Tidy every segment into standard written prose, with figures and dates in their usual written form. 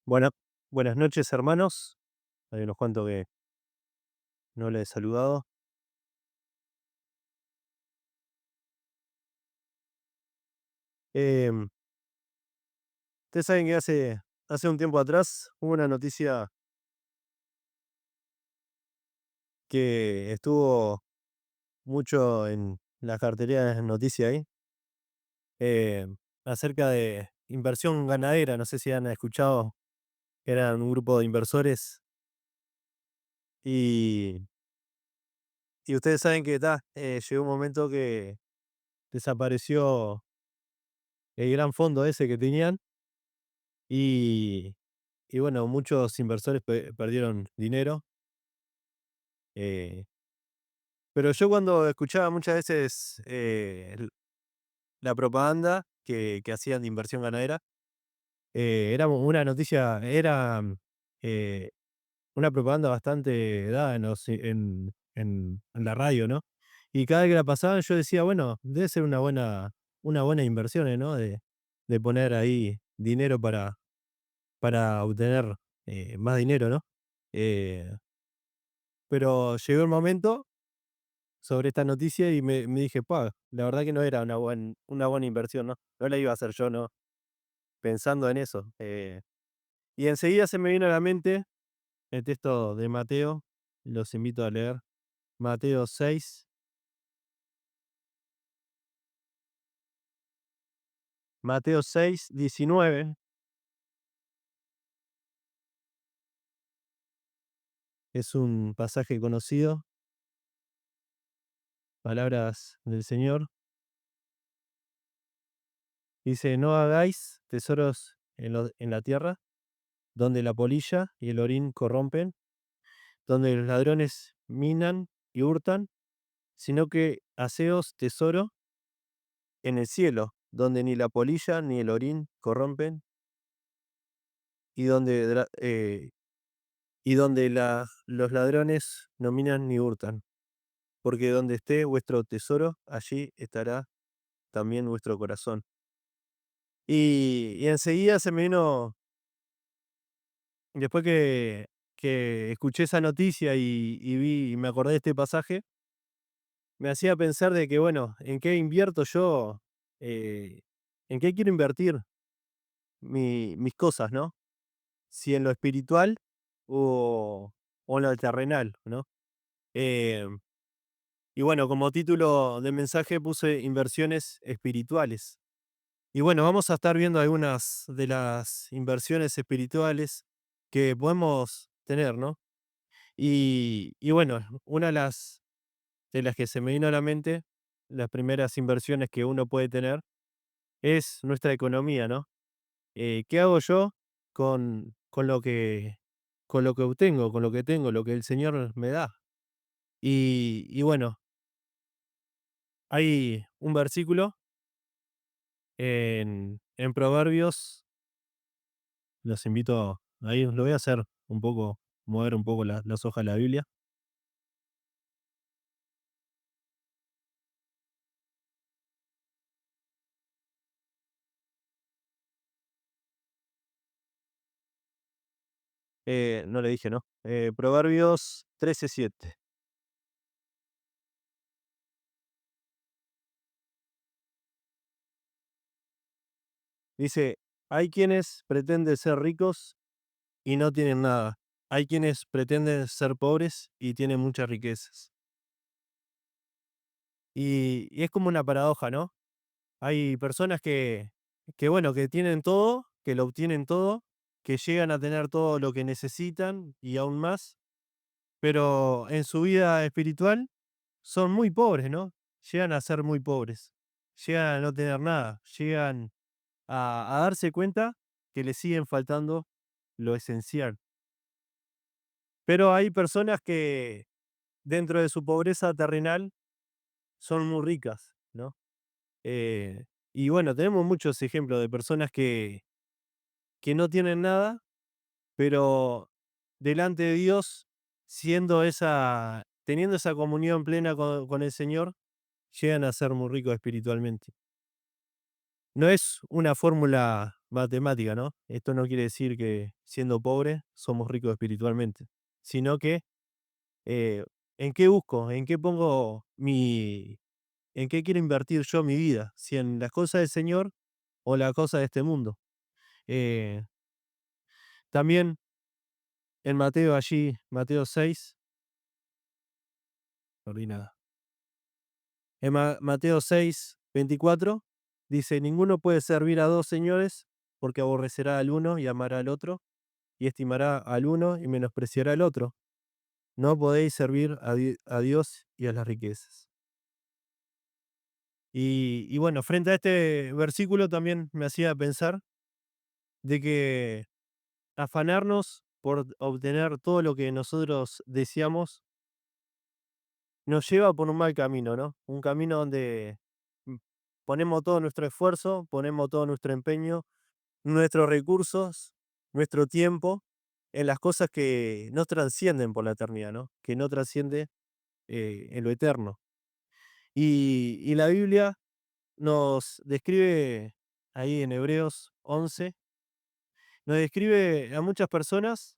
Buena- Buenas noches, hermanos. Hay unos cuantos que no les he saludado. Em, Ustedes saben que hace un tiempo atrás hubo una noticia que estuvo mucho en la cartelera de noticias ahí, acerca de inversión ganadera. No sé si han escuchado, que eran un grupo de inversores y, y ustedes saben que llegó un momento que desapareció el gran fondo ese que tenían y, y bueno, muchos inversores perdieron dinero. eh, pero yo cuando escuchaba muchas veces la propaganda que hacían de inversión ganadera, era eh, una propaganda bastante dada en la radio, ¿no? Y cada vez que la pasaban yo decía, bueno, debe ser una buena inversión, ¿no? De poner ahí dinero para obtener más dinero, ¿no? Eh, pero llegó el momento sobre esta noticia y me dije: la verdad que no era una buena inversión, ¿no? No la iba a hacer yo, ¿no? Pensando en eso. Y enseguida se me vino a la mente el texto de Mateo, los invito a leer. Mateo 6, Mateo 6:19, es un pasaje conocido, palabras del Señor. Dice: "No hagáis tesoros en la tierra, donde la polilla y el orín corrompen, donde los ladrones minan y hurtan, sino que haceos tesoro en el cielo, donde ni la polilla ni el orín corrompen, y donde los ladrones no minan ni hurtan. Porque donde esté vuestro tesoro, allí estará también vuestro corazón". Y enseguida se me vino, después que escuché esa noticia y me acordé de este pasaje, me hacía pensar de que, bueno, ¿en qué invierto yo? Eh, ¿En qué quiero invertir mis cosas, no? Si en lo espiritual o, o en lo terrenal, ¿no? Em, y bueno, como título de mensaje puse inversiones espirituales. Y bueno, vamos a estar viendo algunas de las inversiones espirituales que podemos tener, ¿no? Y bueno, una de las que se me vino a la mente, las primeras inversiones que uno puede tener, es nuestra economía, ¿no? ¿Qué hago yo con lo que obtengo, con lo que tengo, lo que el Señor me da? Y bueno, hay un versículo en Proverbios, los invito ahí, lo voy a hacer un poco, mover un poco las hojas de la Biblia. No le dije, ¿no? Proverbios 13:7. Dice: "Hay quienes pretenden ser ricos y no tienen nada. Hay quienes pretenden ser pobres y tienen muchas riquezas". Y es como una paradoja, ¿no? Hay personas bueno, que tienen todo, que lo obtienen todo, que llegan a tener todo lo que necesitan y aún más, pero en su vida espiritual son muy pobres, ¿no? Llegan a ser muy pobres, llegan a no tener nada, llegan a darse cuenta que les siguen faltando lo esencial. Pero hay personas que dentro de su pobreza terrenal son muy ricas, ¿no? Eh, y bueno, tenemos muchos ejemplos de personas que no tienen nada, pero delante de Dios, teniendo esa comunión plena con el Señor, llegan a ser muy ricos espiritualmente. No es una fórmula matemática, ¿no? Esto no quiere decir que siendo pobre somos ricos espiritualmente, sino que eh, ¿en qué busco? ¿En qué pongo en qué quiero invertir yo mi vida? Si en las cosas del Señor o las cosas de este mundo. Eh, También en Mateo allí, Mateo 6, no vi nada. En Mateo 6, 24 dice, ninguno puede servir a dos señores porque aborrecerá al uno y amará al otro, y estimará al uno y menospreciará al otro. No podéis servir a Dios y a las riquezas. Y bueno, frente a este versículo también me hacía pensar de que afanarnos por obtener todo lo que nosotros deseamos nos lleva por un mal camino, ¿no? Un camino donde mm, ponemos todo nuestro esfuerzo, ponemos todo nuestro empeño, nuestros recursos, nuestro tiempo en las cosas que no trascienden por la eternidad, ¿no? Que no trasciende en lo eterno. Y la Biblia nos describe ahí en Hebreos 11, nos describe a muchas personas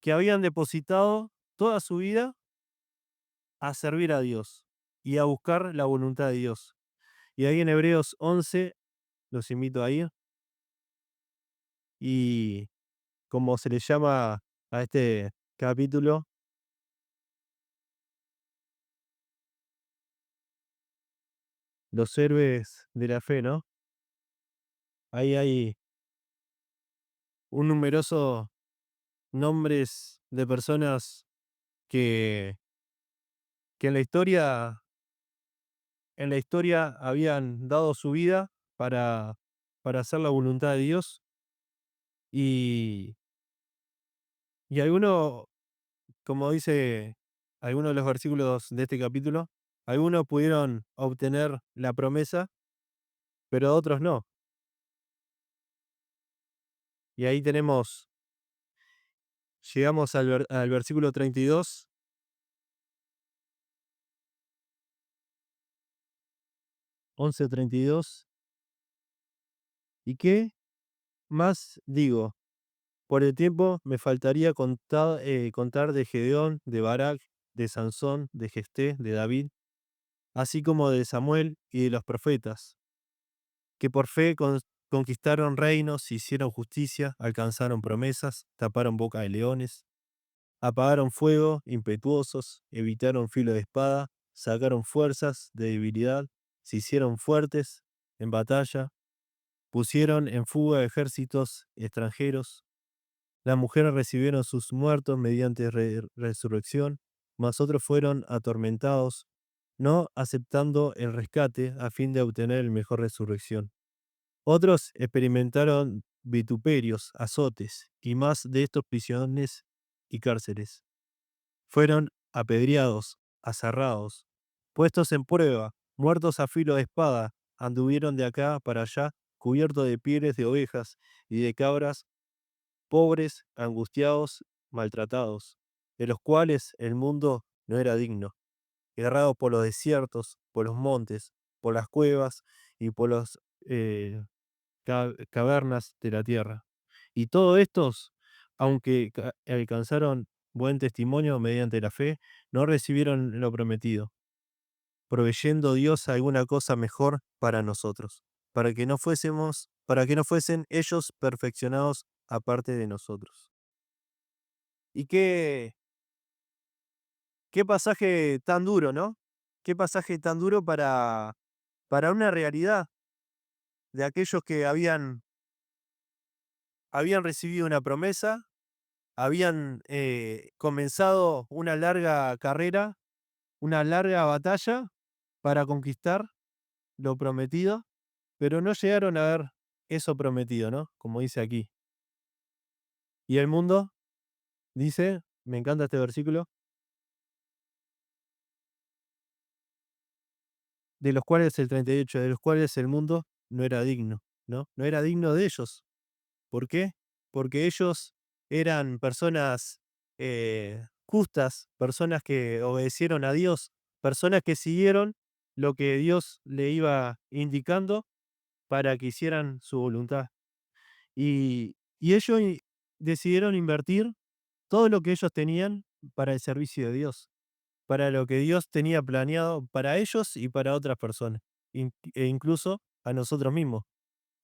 que habían depositado toda su vida a servir a Dios y a buscar la voluntad de Dios. Y ahí en Hebreos 11, los invito a ir, y como se le llama a este capítulo, los héroes de la fe, ¿no? Ahí hay un numeroso nombres de personas que, que en la historia habían dado su vida para hacer la voluntad de Dios, y, y algunos, como dice algunos de los versículos de este capítulo, algunos pudieron obtener la promesa, pero otros no. Y ahí llegamos al versículo 32, 11:32. ¿Y qué más digo? Por el tiempo me faltaría contar de Gedeón, de Barak, de Sansón, de Jefté, de David, así como de Samuel y de los profetas, que por fe conquistaron reinos, hicieron justicia, alcanzaron promesas, taparon boca de leones, apagaron fuego, impetuosos, evitaron filo de espada, sacaron fuerzas de debilidad, se hicieron fuertes en batalla, pusieron en fuga ejércitos extranjeros. Las mujeres recibieron sus muertos mediante resurrección, mas otros fueron atormentados, no aceptando el rescate a fin de obtener el mejor resurrección. Otros experimentaron vituperios, azotes y más de estos prisiones y cárceles. Fueron apedreados, azarrados, puestos en prueba, muertos a filo de espada, anduvieron de acá para allá, cubiertos de pieles de ovejas y de cabras, pobres, angustiados, maltratados, de los cuales el mundo no era digno, errados por los desiertos, por los montes, por las cuevas y por las cavernas de la tierra. Y todos estos, aunque alcanzaron buen testimonio mediante la fe, no recibieron lo prometido, proveyendo Dios alguna cosa mejor para nosotros, para que no fuesen ellos perfeccionados aparte de nosotros. Y qué pasaje tan duro, ¿no? Qué pasaje tan duro para una realidad de aquellos que habían recibido una promesa, habían comenzado una larga carrera, una larga batalla para conquistar lo prometido, pero no llegaron a ver eso prometido, ¿no? Como dice aquí. Y el mundo dice, me encanta este versículo, de los cuales el 38, de los cuales el mundo no era digno, ¿no? No era digno de ellos. ¿Por qué? Porque ellos eran personas justas, personas que obedecieron a Dios, personas que siguieron lo que Dios le iba indicando para que hicieran su voluntad. Y ellos decidieron invertir todo lo que ellos tenían para el servicio de Dios, para lo que Dios tenía planeado para ellos y para otras personas, e incluso a nosotros mismos.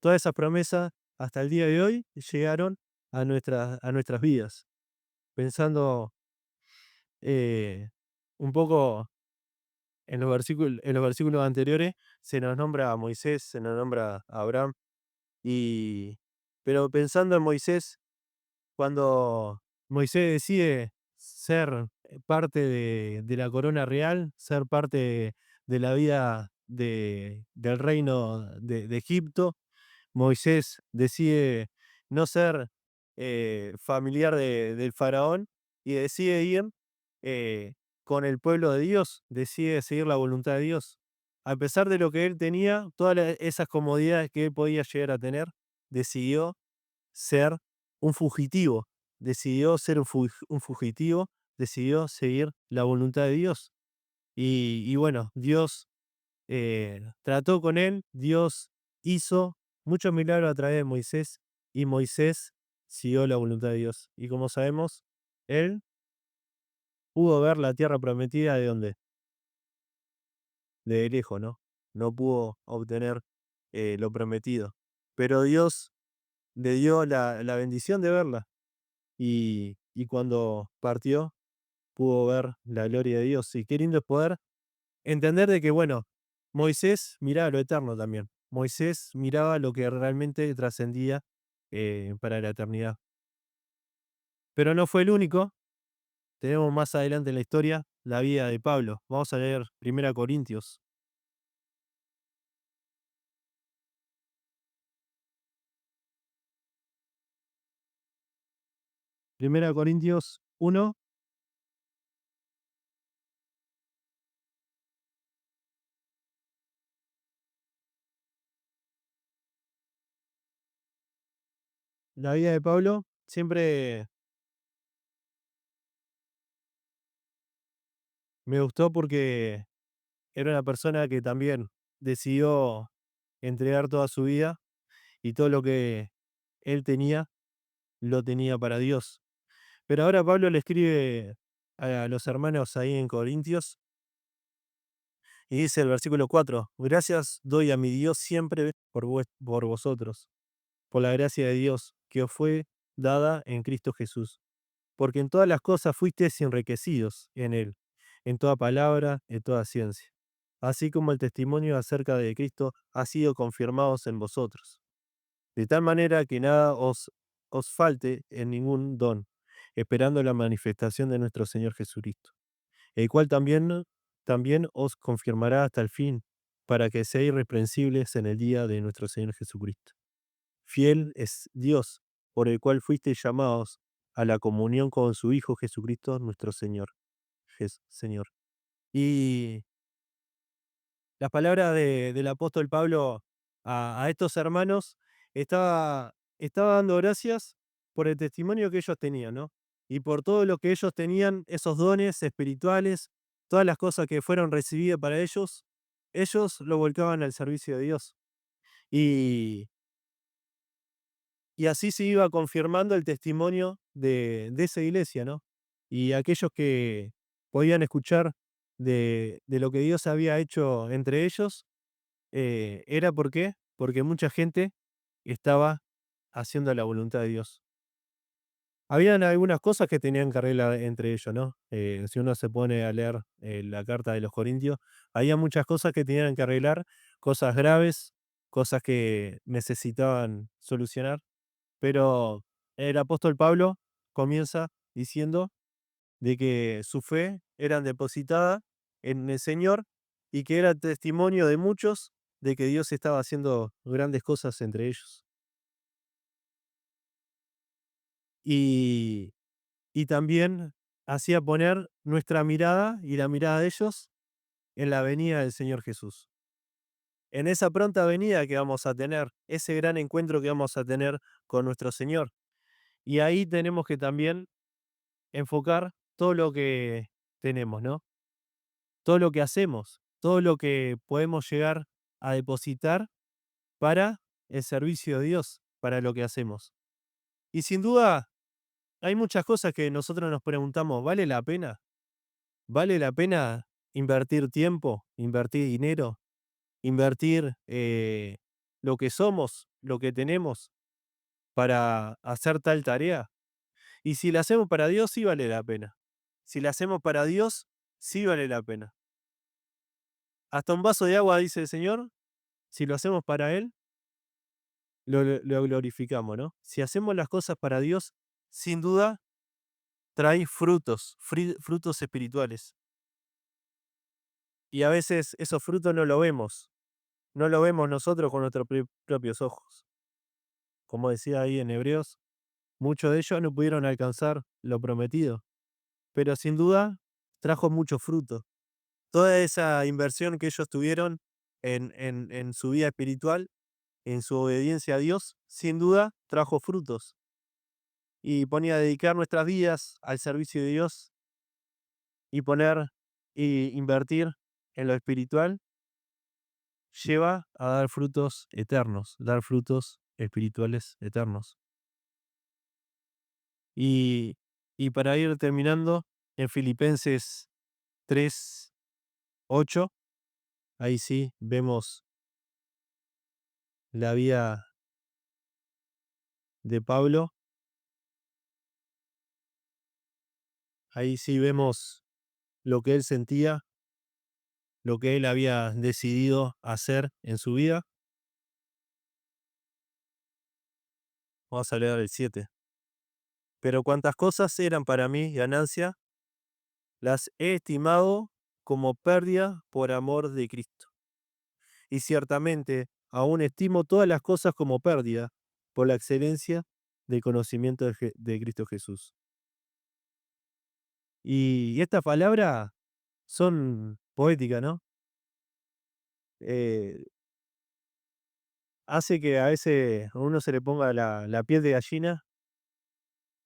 Todas esas promesas hasta el día de hoy llegaron a nuestras vidas. Pensando un poco en los versículos anteriores, se nos nombra a Moisés, se nos nombra a Abraham, y, pero pensando en Moisés, cuando Moisés decide ser parte de la corona real, ser parte de la vida del reino de Egipto, Moisés decide no ser familiar del faraón y decide ir con el pueblo de Dios, decide seguir la voluntad de Dios. A pesar de lo que él tenía, todas esas comodidades que él podía llegar a tener, decidió ser un fugitivo, decidió ser un fugitivo, decidió seguir la voluntad de Dios. Y bueno, Dios trató con él, Dios hizo muchos milagros a través de Moisés y Moisés siguió la voluntad de Dios. Y como sabemos, él pudo ver la tierra prometida de donde, de lejos, ¿no? No pudo obtener lo prometido. Pero Dios le dio la bendición de verla. Y cuando partió, pudo ver la gloria de Dios. Y qué lindo es poder entender de que, bueno, Moisés miraba lo eterno también. Moisés miraba lo que realmente trascendía para la eternidad. Pero no fue el único. Tenemos más adelante en la historia la vida de Pablo. Vamos a leer Primera Corintios. Primera Corintios 1, la vida de Pablo. Siempre me gustó porque era una persona que también decidió entregar toda su vida y todo lo que él tenía, lo tenía para Dios. Pero ahora Pablo le escribe a los hermanos ahí en Corintios y dice el versículo 4: gracias doy a mi Dios siempre por vosotros, por la gracia de Dios que os fue dada en Cristo Jesús, porque en todas las cosas fuisteis enriquecidos en él, en toda palabra, en toda ciencia, así como el testimonio acerca de Cristo ha sido confirmado en vosotros, de tal manera que nada os falte en ningún don, esperando la manifestación de nuestro Señor Jesucristo, el cual también os confirmará hasta el fin, para que seáis irreprensibles en el día de nuestro Señor Jesucristo. Fiel es Dios, por el cual fuisteis llamados a la comunión con su Hijo Jesucristo, nuestro Señor. Señor. Y las palabras del apóstol Pablo a estos hermanos estaba dando gracias por el testimonio que ellos tenían, ¿no? Y por todo lo que ellos tenían, esos dones espirituales, todas las cosas que fueron recibidas para ellos lo volcaban al servicio de Dios. Y, y así se iba confirmando el testimonio de esa iglesia, ¿no? Y aquellos que podían escuchar de lo que Dios había hecho entre ellos, ¿era por qué? Porque mucha gente estaba haciendo la voluntad de Dios. Habían algunas cosas que tenían que arreglar entre ellos, ¿no? Si uno se pone a leer la carta de los Corintios, había muchas cosas que tenían que arreglar, cosas graves, cosas que necesitaban solucionar, pero el apóstol Pablo comienza diciendo de que su fe era depositada en el Señor y que era testimonio de muchos de que Dios estaba haciendo grandes cosas entre ellos. Y, y también hacía poner nuestra mirada y la mirada de ellos en la venida del Señor Jesús. En esa pronta venida que vamos a tener, ese gran encuentro que vamos a tener con nuestro Señor. Y ahí tenemos que también enfocar todo lo que tenemos, ¿no? Todo lo que hacemos, todo lo que podemos llegar a depositar para el servicio de Dios. para lo que hacemos. Y sin duda, hay muchas cosas que nosotros nos preguntamos, ¿vale la pena? ¿Vale la pena invertir tiempo, invertir dinero, invertir lo que somos, lo que tenemos para hacer tal tarea? Y si la hacemos para Dios, sí vale la pena. Si la hacemos para Dios, sí vale la pena. Hasta un vaso de agua, dice el Señor, si lo hacemos para Él, lo glorificamos, ¿no? Si hacemos las cosas para Dios, sin duda trae frutos, frutos espirituales. Y a veces esos frutos no lo vemos, no lo vemos nosotros con nuestros propios ojos. Como decía ahí en Hebreos, muchos de ellos no pudieron alcanzar lo prometido, pero sin duda trajo mucho fruto. Toda esa inversión que ellos tuvieron en su vida espiritual, en su obediencia a Dios, sin duda trajo frutos. Y ponía a dedicar nuestras vidas al servicio de Dios y poner y invertir en lo espiritual lleva a dar frutos eternos, dar frutos espirituales eternos. Y, y para ir terminando, en Filipenses 3:8, ahí sí vemos la vida de Pablo, ahí sí vemos lo que él sentía, lo que él había decidido hacer en su vida. Vamos a leer el 7. Pero cuantas cosas eran para mí ganancia, las he estimado como pérdida por amor de Cristo. Y ciertamente aún estimo todas las cosas como pérdida por la excelencia del conocimiento de Cristo Jesús. Y estas palabras son poéticas, ¿no? Eh, hace que a veces a uno se le ponga la piel de gallina,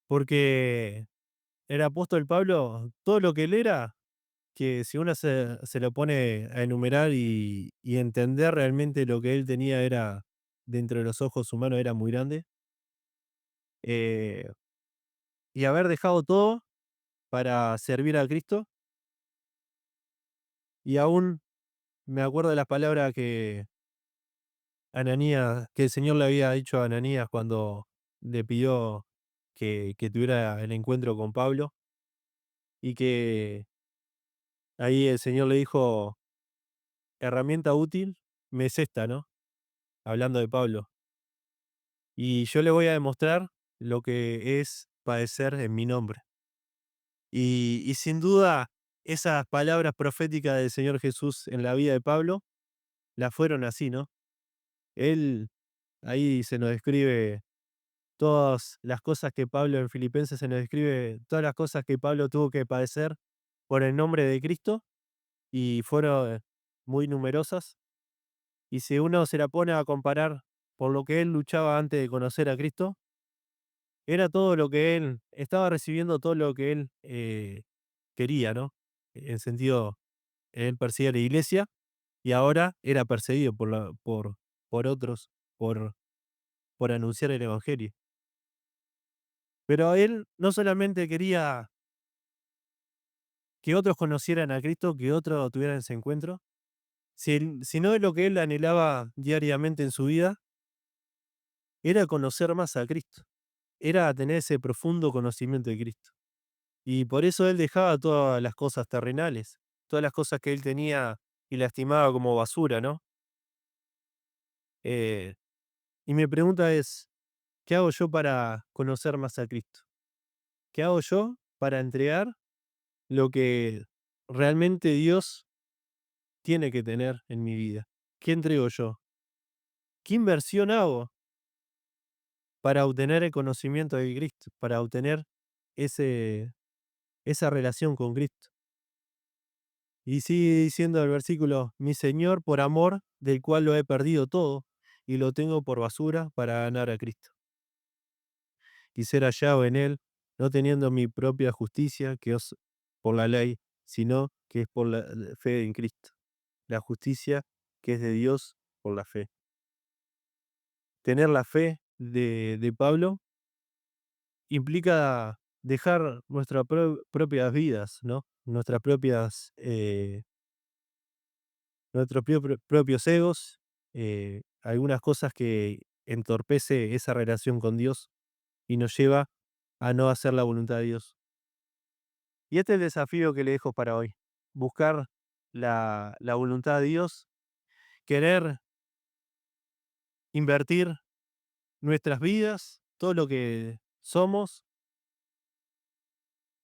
porque el apóstol Pablo, todo lo que él era, que si uno se lo pone a enumerar y entender realmente lo que él tenía era, dentro de los ojos humanos, era muy grande. eh, y haber dejado todo para servir a Cristo, y aún me acuerdo de las palabras que el Señor le había dicho a Ananías cuando le pidió que tuviera el encuentro con Pablo, y que ahí el Señor le dijo: herramienta útil me es esta, ¿no? Hablando de Pablo. Y yo le voy a demostrar lo que es padecer en mi nombre. Y sin duda, esas palabras proféticas del Señor Jesús en la vida de Pablo, las fueron así, ¿no? Él, ahí se nos describe todas las cosas que Pablo, en Filipenses se nos describe todas las cosas que Pablo tuvo que padecer por el nombre de Cristo, y fueron muy numerosas. Y si uno se la pone a comparar por lo que él luchaba antes de conocer a Cristo, era todo lo que él estaba recibiendo, todo lo que él quería, ¿no? En sentido, él perseguía la iglesia y ahora era perseguido por otros, por, por anunciar el evangelio. Pero él no solamente quería que otros conocieran a Cristo, que otros tuvieran ese encuentro, sino lo que él anhelaba diariamente en su vida era conocer más a Cristo, era tener ese profundo conocimiento de Cristo. Y por eso él dejaba todas las cosas terrenales, todas las cosas que él tenía y las estimaba como basura, ¿no? Eh, y mi pregunta es, ¿qué hago yo para conocer más a Cristo? ¿Qué hago yo para entregar lo que realmente Dios tiene que tener en mi vida? ¿Qué entrego yo? ¿Qué inversión hago para obtener el conocimiento de Cristo, para obtener ese, esa relación con Cristo? Y sigue diciendo el versículo: mi Señor, por amor del cual lo he perdido todo y lo tengo por basura para ganar a Cristo y ser hallado en él, no teniendo mi propia justicia que es por la ley, sino que es por la fe en Cristo, la justicia que es de Dios por la fe. Tener la fe de Pablo implica dejar nuestras propias vidas, ¿no? Nuestras propias, nuestros propios egos, algunas cosas que entorpece esa relación con Dios y nos lleva a no hacer la voluntad de Dios. Y este es el desafío que le dejo para hoy. Buscar la voluntad de Dios, querer invertir nuestras vidas, todo lo que somos,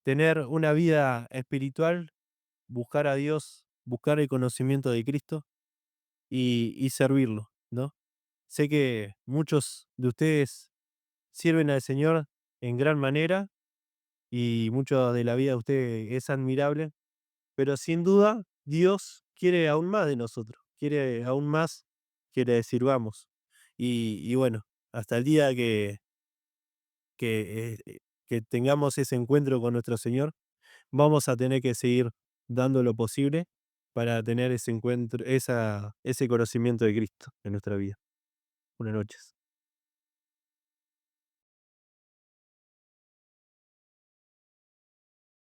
tener una vida espiritual, buscar a Dios, buscar el conocimiento de Cristo y servirlo, ¿no? Sé que muchos de ustedes sirven al Señor en gran manera y mucho de la vida de ustedes es admirable, pero sin duda Dios quiere aún más de nosotros, quiere aún más que le sirvamos. Y bueno, hasta el día que tengamos ese encuentro con nuestro Señor, vamos a tener que seguir dando lo posible para tener ese encuentro, ese conocimiento de Cristo en nuestra vida. Buenas noches.